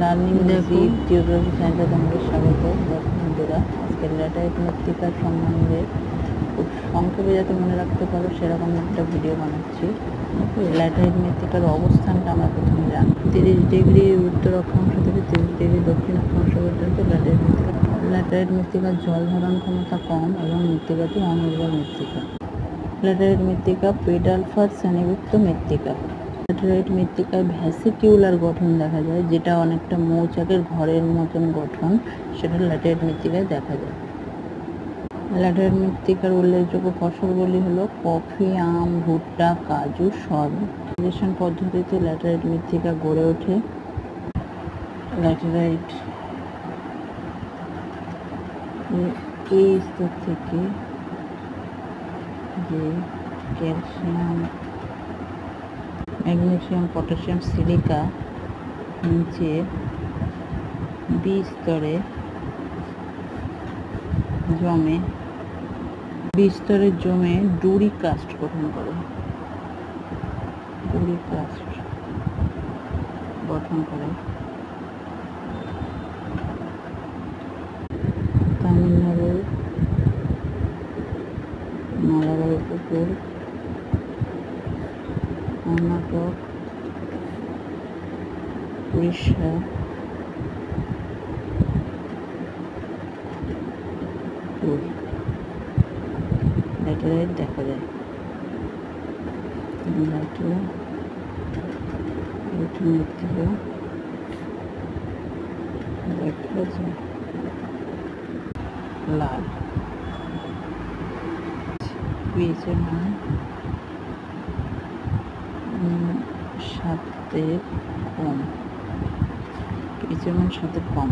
Learning geography চ্যানেলে তোমাদের স্বাগত। বন্ধুরা, আজকে ল্যাটেরাইট মৃত্তিকার সম্বন্ধে খুব সংক্ষেপে যাতে মনে রাখতে পারো সেরকম একটা ভিডিও বানাচ্ছি। ল্যাটেরাইট মৃত্তিকার অবস্থানটা আমরা প্রথমে জানি। 30 ডিগ্রি উত্তর অক্ষাংশ থেকে 30 ডিগ্রি দক্ষিণ অক্ষাংশ পর্যন্ত ল্যাটেরাইট মৃত্তিকার জল ধারণ ক্ষমতা কম এবং মৃত্তিকাটি অনুর্বর মৃত্তিকা। ল্যাটেরাইট মৃত্তিকা পেডালফার শ্রেণীভুক্ত মৃত্তিকা। ল্যাটেরাইট মৃত্তিকায় ভ্যাসিকিউলার গঠন দেখা যায়, যেটা অনেকটা মৌচাকের ঘরের মতন গঠন, সেটা ল্যাটেরাইট মৃত্তিকায় দেখা যায়। ল্যাটেরাইট মৃত্তিকার উল্লেখযোগ্য ফসলগুলি হলো কফি, আম, ভুট্টা, কাজু, সয়াবিন। ইরিগেশন পদ্ধতিতে ল্যাটেরাইট মৃত্তিকা গড়ে ওঠে। ল্যাটেরাইট এই স্তর থেকে যে ক্যালসিয়াম, ম্যাগনেসিয়াম, পটাশিয়াম, সিলিকা নিচে বি স্তরে জমে ডুরি কাস্ট গঠন করে। তামিলনাড়ুর মালাবার উপকূল, কর্ণাটক, উড়িষ্যা, ল্যাটেরাইট দেখা যায়। মৃত্তিকা দেখা যায় লাল, পিএইচের মান 7 কম।